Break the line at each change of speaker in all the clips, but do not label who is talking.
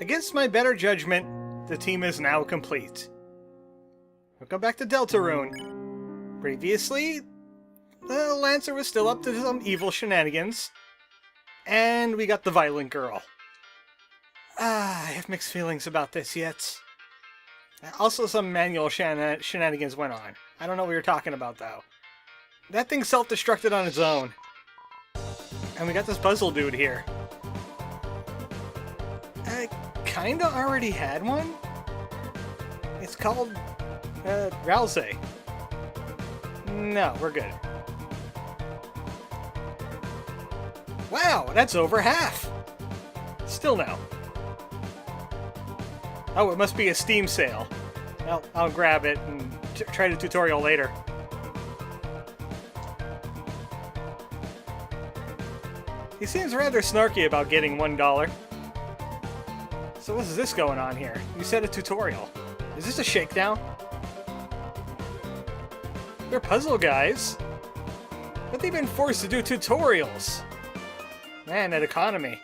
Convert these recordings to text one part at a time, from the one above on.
Against my better judgment, the team is now complete. We'll go back to Deltarune. Previously, the Lancer was still up to some evil shenanigans. And we got the violent girl. I have mixed feelings about this yet. Also, some manual shenanigans went on. I don't know what you're talking about, though. That thing self-destructed on its own. And we got this puzzle dude here. I kinda already had one. It's called, Rousey. No, we're good. Wow, that's over half! Still no. Oh, it must be a Steam sale. Well, I'll grab it and try the tutorial later. He seems rather snarky about getting $1. So what's this going on here? You said a tutorial. Is this a shakedown? They're puzzle guys. But they've been forced to do tutorials. Man, that economy.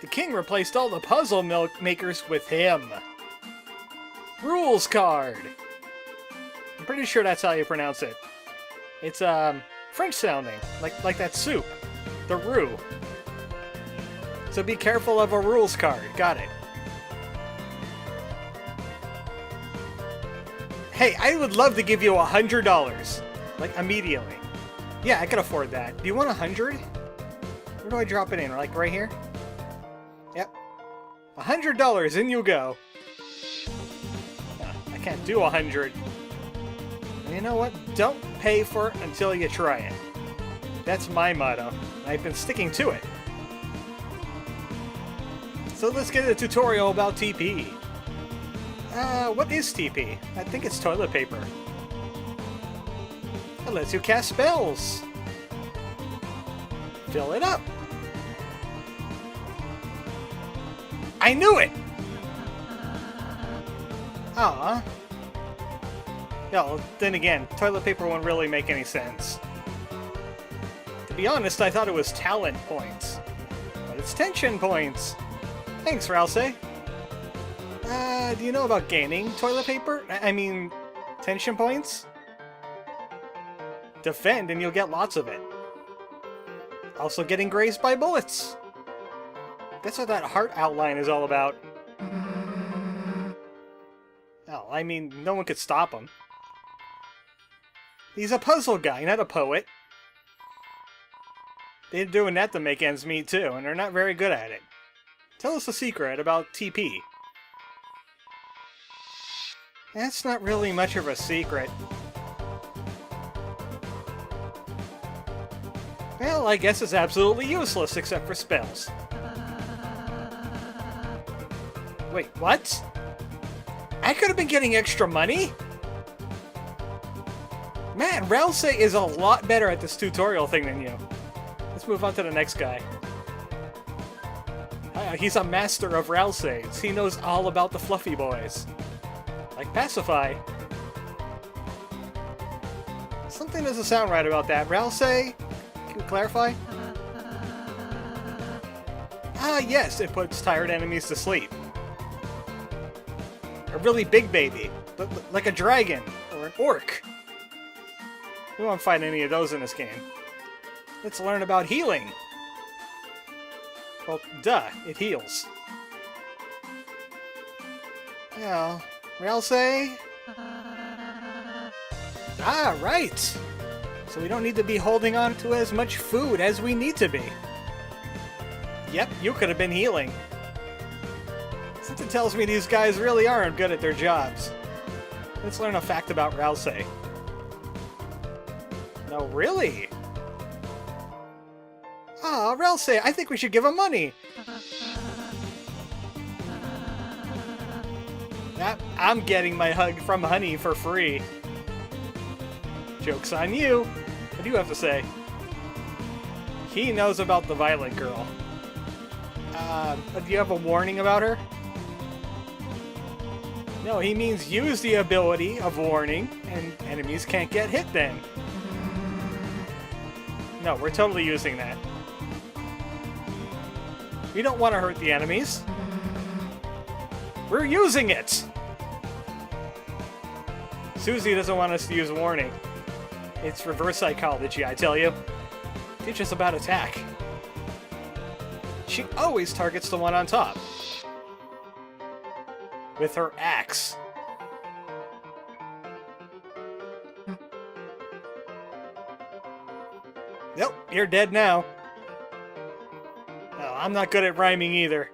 The king replaced all the puzzle makers with him. Rules card. I'm pretty sure that's how you pronounce it. It's French sounding, like that soup, the roux. So be careful of a rules card. Got it. Hey, I would love to give you $100, like immediately. Yeah, I can afford that. Do you want 100? Where do I drop it in? Like right here? Yep. $100, in you go. I can't do 100. You know what? Don't pay for it until you try it. That's my motto. I've been sticking to it. So let's get a tutorial about TP. What is TP? I think it's toilet paper. It lets you cast spells. Fill it up. I knew it! Aw. Yeah, well, then again, toilet paper won't really make any sense. To be honest, I thought it was talent points. But it's tension points. Thanks, Rousey. Do you know about gaining toilet paper? I mean, tension points? Defend and you'll get lots of it. Also getting grazed by bullets. That's what that heart outline is all about. Oh, I mean, no one could stop him. He's a puzzle guy, not a poet. They're doing that to make ends meet too, and they're not very good at it. Tell us a secret about TP. That's not really much of a secret. Well, I guess it's absolutely useless except for spells. Wait, what? I could have been getting extra money? Man, Rousey is a lot better at this tutorial thing than you. Let's move on to the next guy. He's a master of Rouseys. He knows all about the fluffy boys. Like Pacify. Something doesn't sound right about that. Rousey? Can you clarify? Ah, yes, it puts tired enemies to sleep. A really big baby, like a dragon or an orc. We won't fight any of those in this game. Let's learn about healing. Well, duh, it heals. Well, Rousey? Ah, right! So we don't need to be holding on to as much food as we need to be. Yep, you could have been healing. Something tells me these guys really aren't good at their jobs. Let's learn a fact about Rousey. No, really? Aw, Rousey, I think we should give him money! I'm getting my hug from Honey for free. Joke's on you. What do you have to say? He knows about the violent girl. Do you have a warning about her? No, he means use the ability of warning, and enemies can't get hit then. No, we're totally using that. We don't want to hurt the enemies. We're using it! Susie doesn't want us to use warning. It's reverse psychology, I tell you. Teach us about attack. She always targets the one on top. With her axe. Nope, you're dead now. Oh, I'm not good at rhyming either.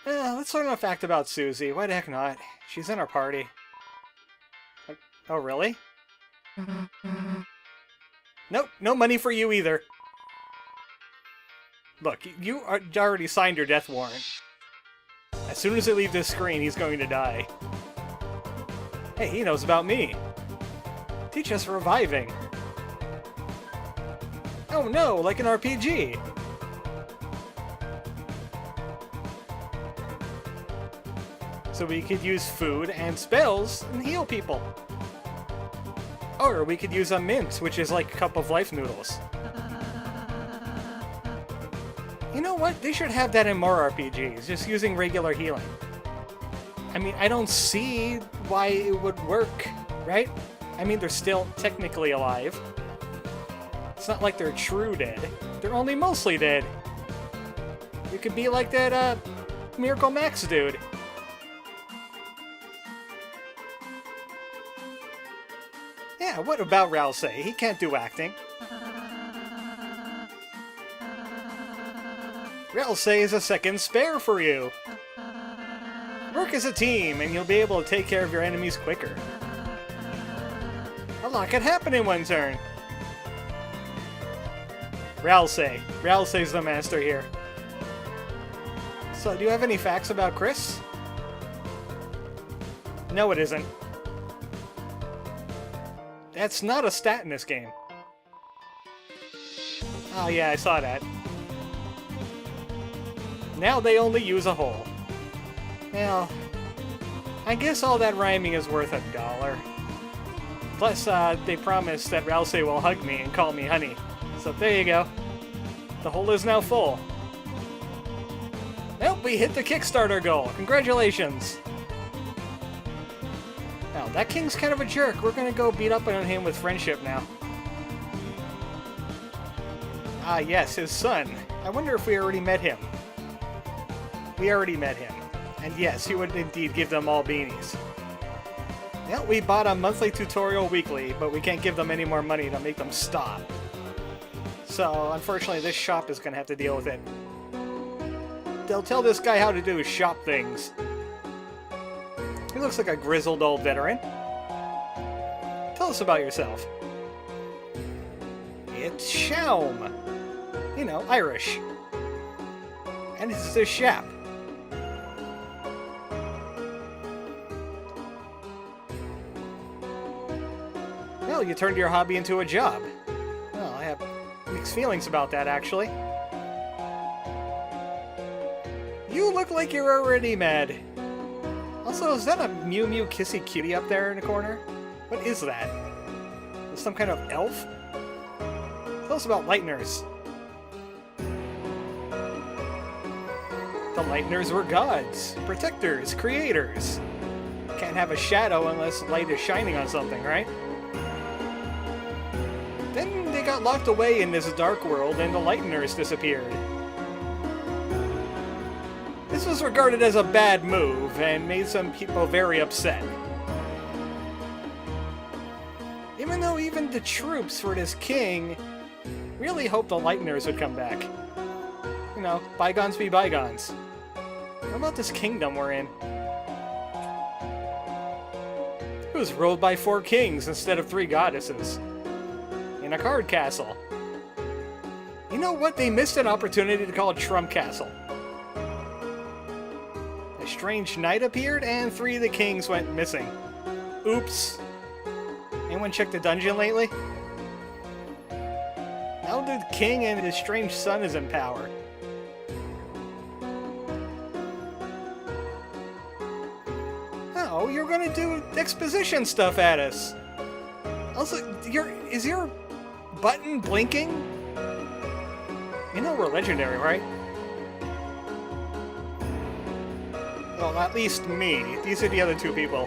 Let's learn a fact about Susie. Why the heck not? She's in our party. Oh, really? Nope, no money for you either. Look, you already signed your death warrant. As soon as I leave this screen, he's going to die. Hey, he knows about me. Teach us reviving. Oh no, like an RPG. So we could use food and spells and heal people. Or we could use a mint, which is like a cup of life noodles. You know what? They should have that in more RPGs, just using regular healing. I mean, I don't see why it would work, right? I mean, they're still technically alive. It's not like they're true dead. They're only mostly dead. You could be like that, Miracle Max dude. Yeah, what about Ralsei? He can't do acting. Ralsei is a second spare for you. Work as a team, and you'll be able to take care of your enemies quicker. A lot can happen in one turn. Ralsei. Ralsei's the master here. So, do you have any facts about Chris? No, it isn't. That's not a stat in this game. Oh yeah, I saw that. Now they only use a hole. Well, I guess all that rhyming is worth $1. Plus, they promise that Ralsei will hug me and call me honey. So there you go. The hole is now full. Nope, we hit the Kickstarter goal. Congratulations. Now, that king's kind of a jerk. We're gonna go beat up on him with friendship now. Ah, yes, his son. I wonder if we already met him. We already met him. And yes, he would indeed give them all beanies. Well, we bought a monthly tutorial weekly, but we can't give them any more money to make them stop. So, unfortunately, this shop is gonna have to deal with it. They'll tell this guy how to do shop things. He looks like a grizzled old veteran. Tell us about yourself. It's Shaum. You know, Irish. And it's the Shap. Well, you turned your hobby into a job. Well, I have mixed feelings about that, actually. You look like you're already mad. Also, is that a Mew Mew Kissy Cutie up there in the corner? What is that? Is some kind of elf? Tell us about Lightners. The Lightners were gods, protectors, creators. Can't have a shadow unless light is shining on something, right? Then they got locked away in this dark world and the Lightners disappeared. This was regarded as a bad move and made some people very upset. Even though even the troops for this king really hoped the Lightners would come back. You know, bygones be bygones. What about this kingdom we're in? It was ruled by 4 kings instead of 3 goddesses. In a card castle. You know what? They missed an opportunity to call it Trump Castle. A strange knight appeared and 3 of the kings went missing. Oops. Anyone check the dungeon lately? Now the king and his strange son is in power. Oh, you're gonna do exposition stuff at us. Also, is your button blinking? You know we're legendary, right? Well, at least me. These are the other two people.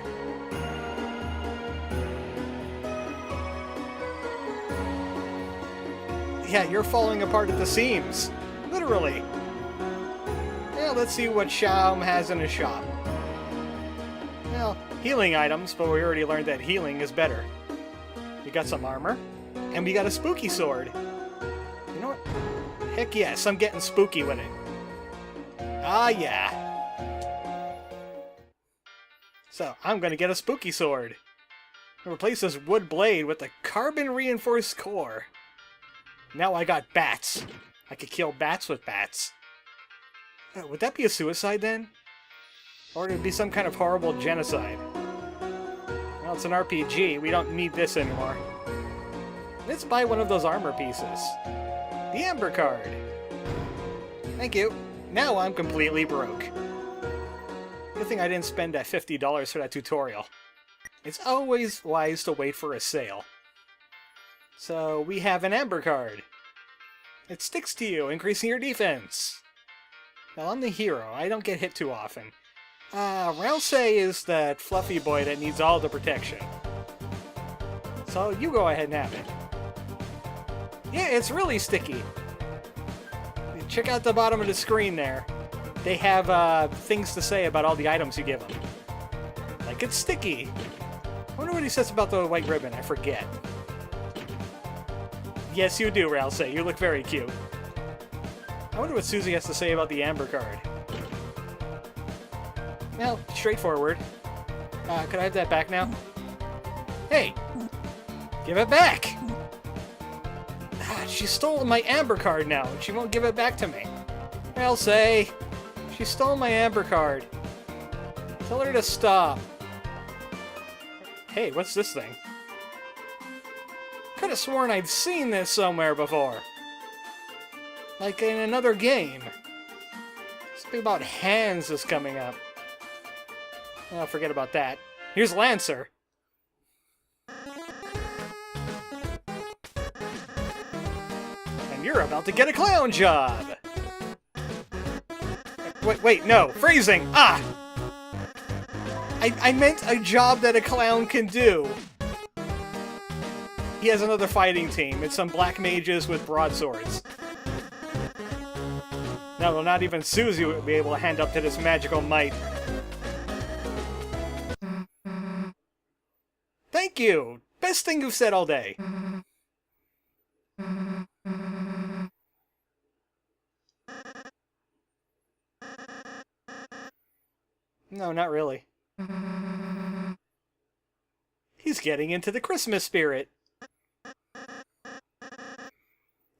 Yeah, you're falling apart at the seams. Literally. Yeah, let's see what Shaum has in his shop. Well, healing items, but we already learned that healing is better. We got some armor, and we got a spooky sword. You know what? Heck yes, I'm getting spooky with it. Ah, yeah. So, I'm gonna get a spooky sword. Replace this wood blade with a carbon-reinforced core. Now I got bats. I could kill bats with bats. Would that be a suicide then? Or would it be some kind of horrible genocide? Well, it's an RPG. We don't need this anymore. Let's buy one of those armor pieces. The Amber card. Thank you. Now I'm completely broke. Good thing I didn't spend that $50 for that tutorial. It's always wise to wait for a sale. So we have an Amber card. It sticks to you, increasing your defense. Now I'm the hero. I don't get hit too often. Rouse is that fluffy boy that needs all the protection. So you go ahead and have it. Yeah, it's really sticky. Check out the bottom of the screen there. They have things to say about all the items you give them. Like, it's sticky. I wonder what he says about the white ribbon. I forget. Yes, you do, Rouse. You look very cute. I wonder what Susie has to say about the Amber card. Well, straightforward. Could I have that back now? Hey! Give it back! She stole my Amber card now, and she won't give it back to me. I'll say, she stole my Amber card. Tell her to stop. Hey, what's this thing? Could have sworn I'd seen this somewhere before. Like in another game. Something about hands is coming up. Well, forget about that. Here's Lancer. And you're about to get a clown job. Wait, no. Phrasing! Ah! I meant a job that a clown can do. He has another fighting team. It's some black mages with broadswords. No, not even Susie would be able to hand up to this magical might. Thank you! Best thing you've said all day. No, not really. He's getting into the Christmas spirit.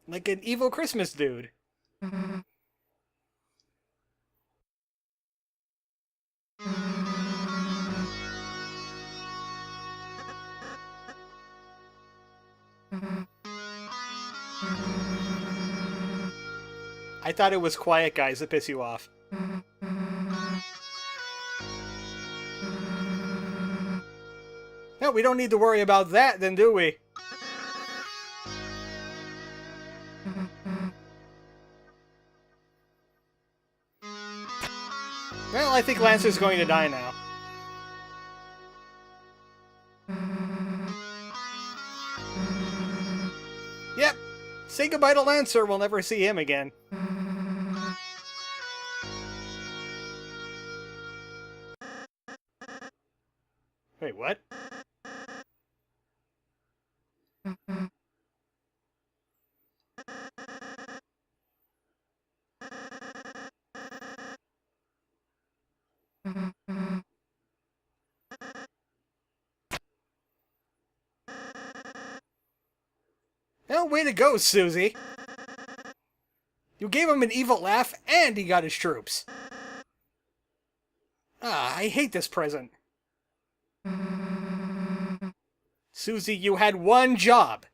Like an evil Christmas dude. I thought it was Quiet Guys that piss you off. No, we don't need to worry about that then, do we? Well, I think Lancer's going to die now. Yep. Say goodbye to Lancer. We'll never see him again. Wait, what? Oh, way to go, Susie! You gave him an evil laugh, and he got his troops. Ah, I hate this present. Susie, you had one job.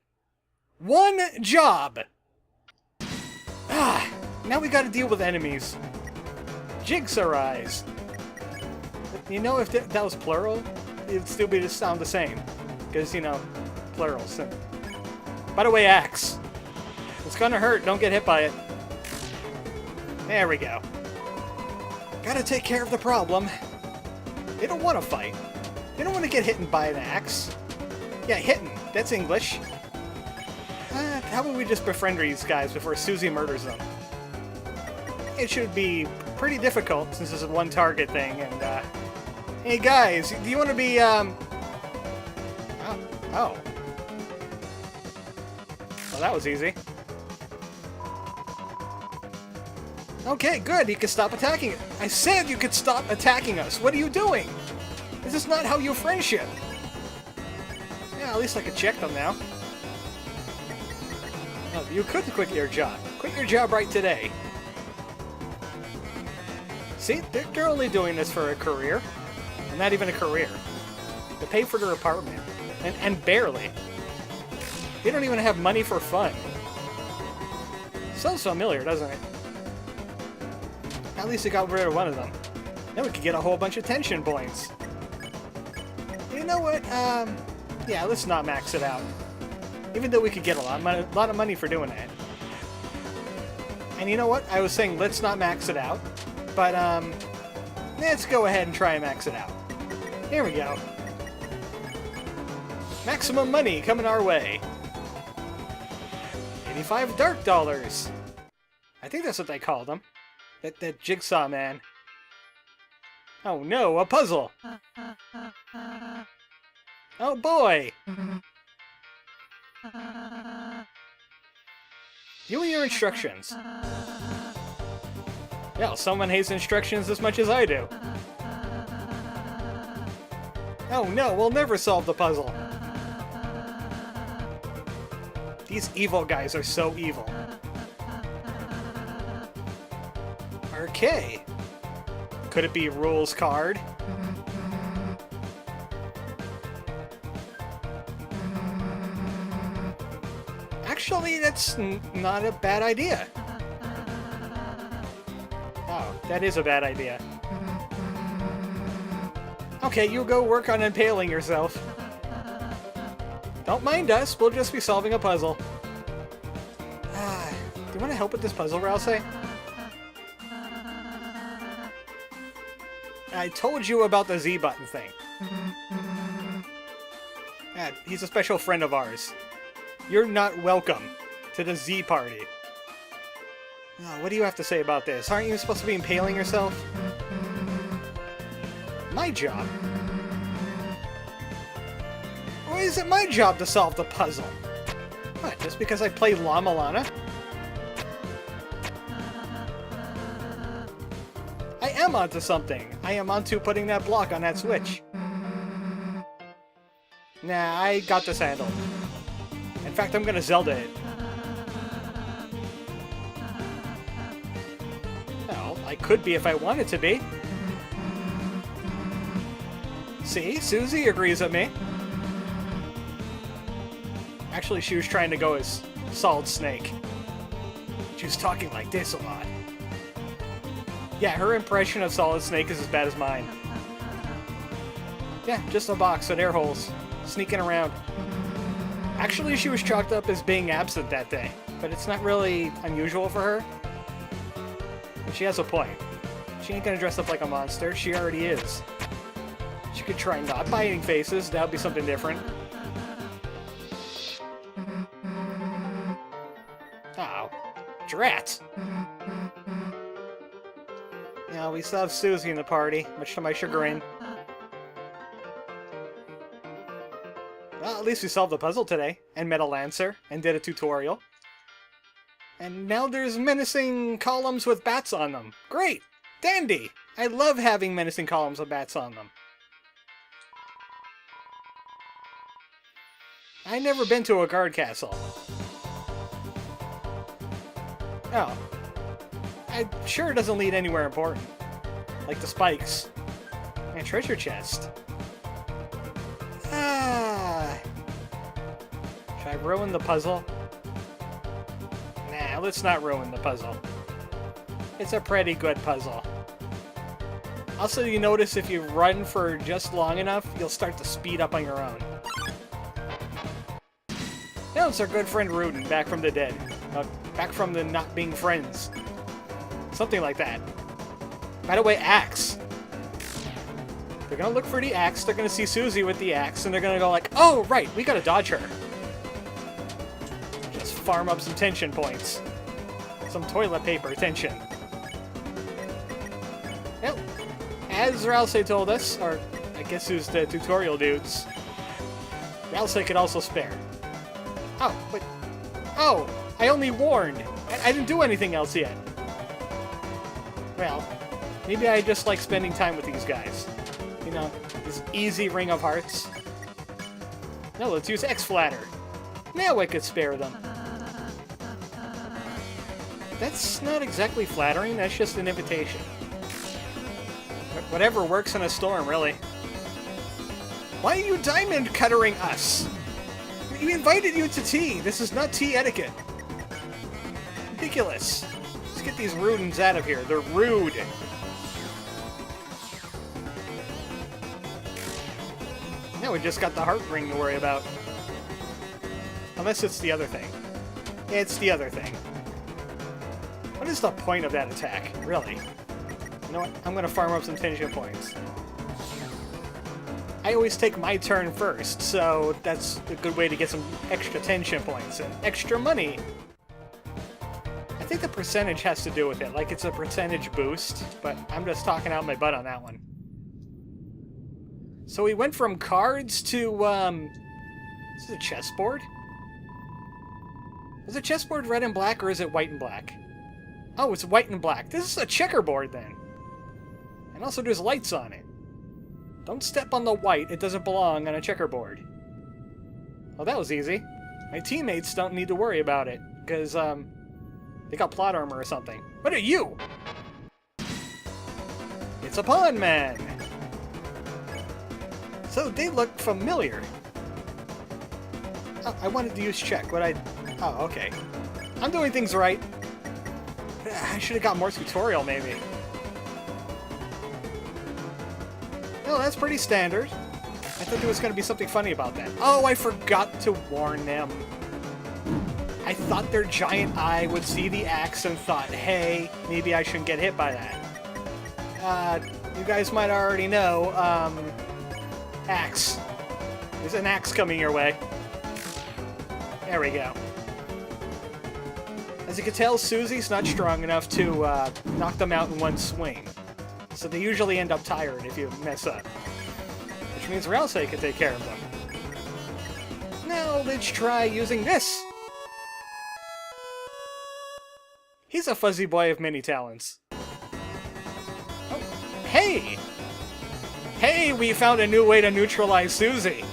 One job! Ah, now we gotta deal with enemies. Jigsaw eyes. You know, if that was plural, it'd still be just sound the same. Because, you know, plurals. By the way, axe. It's gonna hurt, don't get hit by it. There we go. Gotta take care of the problem. They don't want to fight. They don't want to get hit by an axe. Yeah, hitting. That's English. How about we just befriend these guys before Susie murders them? It should be pretty difficult since this is a one-target thing, and, hey guys, do you want to be, Oh. Well, that was easy. Okay, good, you can stop attacking it. I said you could stop attacking us! What are you doing? This is not how you friendship! Yeah, at least I can check them now. Oh, you could quit your job. Quit your job right today. See, they're only doing this for a career. Not even a career. To pay for their apartment. And barely. They don't even have money for fun. Sounds familiar, doesn't it? At least we got rid of one of them. Then we could get a whole bunch of tension points. You know what? Yeah, let's not max it out. Even though we could get a lot of money for doing that. And you know what? I was saying let's not max it out. But, let's go ahead and try and max it out. Here we go. Maximum money coming our way. 85 dark dollars. I think that's what they called them. That jigsaw man. Oh no, a puzzle. Oh boy. You and your instructions. Yeah, someone hates instructions as much as I do. Oh no, we'll never solve the puzzle. These evil guys are so evil. Okay. Could it be rules card? Actually, that's not a bad idea. Oh, that is a bad idea. Okay, you go work on impaling yourself. Don't mind us, we'll just be solving a puzzle. Do you want to help with this puzzle, Rouse? I told you about the Z button thing. He's a special friend of ours. You're not welcome to the Z party. Oh, what do you have to say about this? Aren't you supposed to be impaling yourself? My job? Or is it my job to solve the puzzle? What, just because I play Llama Lana? I am onto something. I am onto putting that block on that switch. Nah, I got this handled. In fact, I'm gonna Zelda it. Well, I could be if I wanted to be. See? Susie agrees with me. Actually, she was trying to go as Solid Snake. She was talking like this a lot. Yeah, her impression of Solid Snake is as bad as mine. Yeah, just a box with air holes. Sneaking around. Actually, she was chalked up as being absent that day, but it's not really unusual for her. And she has a point. She ain't gonna dress up like a monster, she already is. She could try not biting faces, that would be something different. Oh, drat! Now, we still have Susie in the party, much to my chagrin. Well, at least we solved the puzzle today, and met a Lancer, and did a tutorial. And now there's menacing columns with bats on them. Great! Dandy! I love having menacing columns with bats on them. I've never been to a guard castle. Oh. I'm sure it doesn't lead anywhere important. Like the spikes. And treasure chest. Should I ruin the puzzle? Nah, let's not ruin the puzzle. It's a pretty good puzzle. Also, you notice if you run for just long enough, you'll start to speed up on your own. Now it's our good friend Rudin, back from the dead. Back from the not being friends. Something like that. By the way, axe. They're gonna look for the axe, they're gonna see Susie with the axe, and they're gonna go like, oh, right, we gotta dodge her. Just farm up some tension points. Some toilet paper tension. Well, as Ralsei told us, or I guess who's the tutorial dudes, Ralsei could also spare. Oh, but... Oh, I only warned. I didn't do anything else yet. Well, maybe I just like spending time with these guys. You know, this easy Ring of Hearts. No, let's use X-Flatter. Now I could spare them. That's not exactly flattering, that's just an invitation. Whatever works in a storm, really. Why are you diamond cuttering us? We invited you to tea. This is not tea etiquette. Ridiculous. Let's get these Rudens out of here. They're rude. Now we just got the heart ring to worry about. Unless it's the other thing. It's the other thing. What is the point of that attack, really? You know what? I'm gonna farm up some tension points. I always take my turn first, so that's a good way to get some extra tension points and extra money. I think the percentage has to do with it, like it's a percentage boost, but I'm just talking out my butt on that one. So we went from cards to, is this a chessboard? Is the chessboard red and black, or is it white and black? Oh, it's white and black. This is a checkerboard, then. And also there's lights on it. Don't step on the white, it doesn't belong on a checkerboard. Well, that was easy. My teammates don't need to worry about it, because, they got plot armor or something. What are you? It's a pawn man! So they look familiar. Oh, I wanted to use check, but I... Oh, okay. I'm doing things right. I should have got more tutorial, maybe. Well, that's pretty standard. I thought there was going to be something funny about that. Oh, I forgot to warn them. I thought their giant eye would see the axe and thought, hey, maybe I shouldn't get hit by that. You guys might already know, axe. There's an axe coming your way. There we go. As you can tell, Susie's not strong enough to knock them out in one swing. So they usually end up tired if you mess up. Which means Ralsei can take care of them. Now let's try using this! He's a fuzzy boy of many talents. Oh, hey! Hey, we found a new way to neutralize Susie!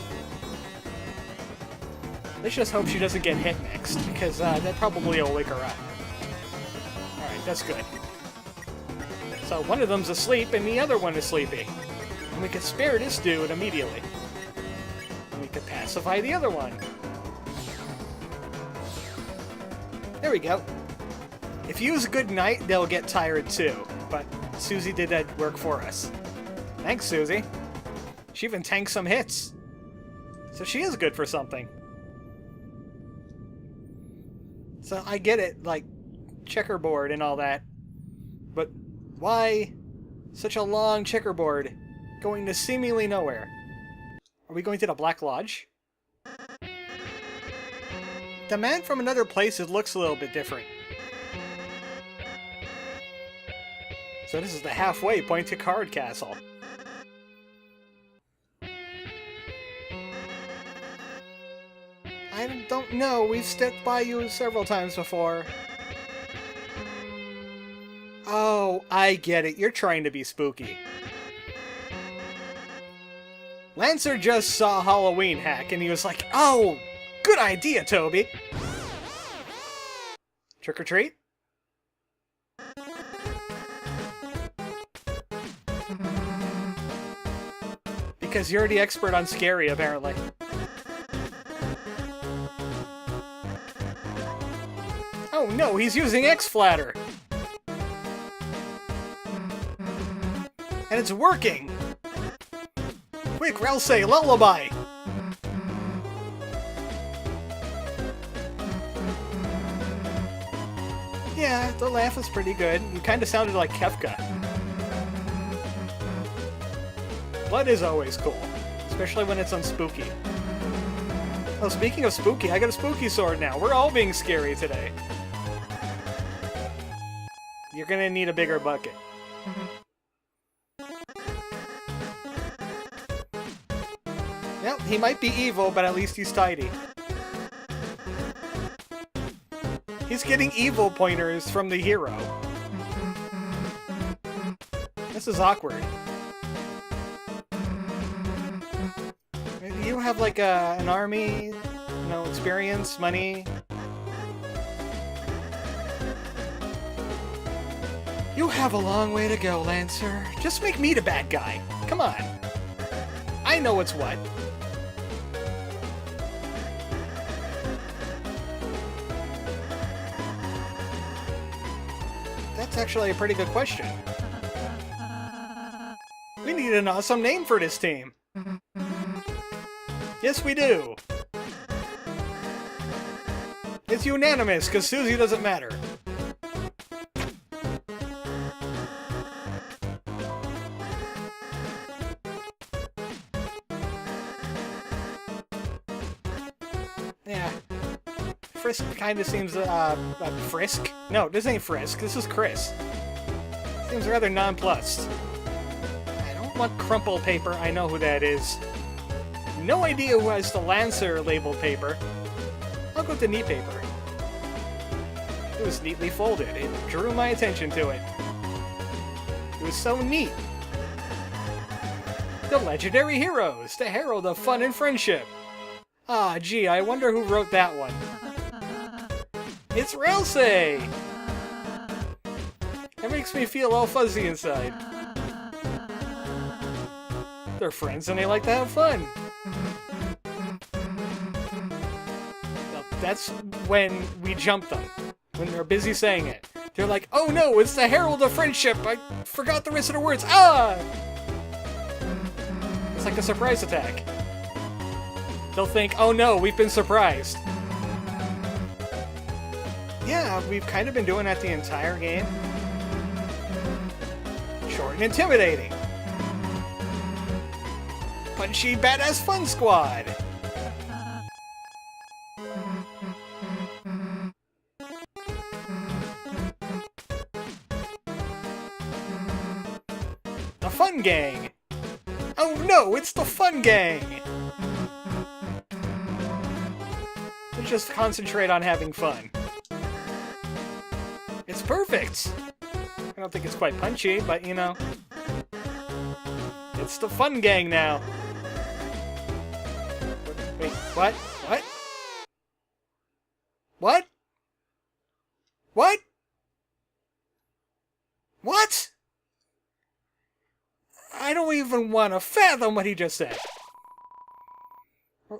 Let's just hope she doesn't get hit next, because that probably will wake her up. Alright, that's good. So one of them's asleep and the other one is sleepy. And we could spare this dude immediately. And we could pacify the other one. There we go. If you use a good night, they'll get tired too. But Susie did that work for us. Thanks, Susie. She even tanked some hits. So she is good for something. So I get it, like, checkerboard and all that. But why such a long checkerboard going to seemingly nowhere? Are we going to the Black Lodge? The man from another place, it looks a little bit different. So this is the halfway point to Card Castle. I don't know, we've stepped by you several times before. Oh, I get it, you're trying to be spooky. Lancer just saw Halloween hack and he was like, oh, good idea, Toby! Trick or treat? Because you're the expert on scary, apparently. Oh no, he's using X-Flatter! And it's working! Quick, Ralsei, lullaby! Yeah, the laugh was pretty good. You kinda sounded like Kefka. Blood is always cool, especially when it's on Spooky. Oh, speaking of Spooky, I got a Spooky sword now. We're all being scary today. You're gonna need a bigger bucket. Yep, he might be evil, but at least he's tidy. He's getting evil pointers from the hero. This is awkward. You have like an army, you know, experience, money. You have a long way to go, Lancer. Just make me the bad guy. Come on. I know what's what. That's actually a pretty good question. We need an awesome name for this team. Yes, we do. It's unanimous, because Susie doesn't matter. Yeah. Frisk kind of seems, Frisk? No, this ain't Frisk. This is Chris. Seems rather nonplussed. I don't want crumple paper. I know who that is. No idea who has the Lancer labeled paper. I'll go with the neat paper. It was neatly folded. It drew my attention to it. It was so neat. The Legendary Heroes, the herald of fun and friendship. Ah, gee, I wonder who wrote that one. It's Ralsei! That makes me feel all fuzzy inside. They're friends and they like to have fun. That's when we jump them. When they're busy saying it. They're like, oh no, it's the herald of friendship! I forgot the rest of the words! Ah! It's like a surprise attack. They'll think, oh no, we've been surprised. Yeah, we've kind of been doing that the entire game. Short and intimidating. Punchy Badass Fun Squad! The Fun Gang! Oh no, it's the Fun Gang! Let's just concentrate on having fun. It's perfect! I don't think it's quite punchy, but you know. It's the Fun Gang now. Wait, what? What? What? What? What? I don't even want to fathom what he just said.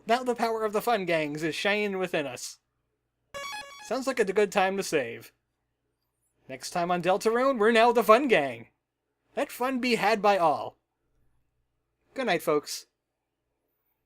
Now the power of the Fun Gangs is shining within us. Sounds like a good time to save. Next time on Deltarune, we're now the Fun Gang. Let fun be had by all. Good night, folks.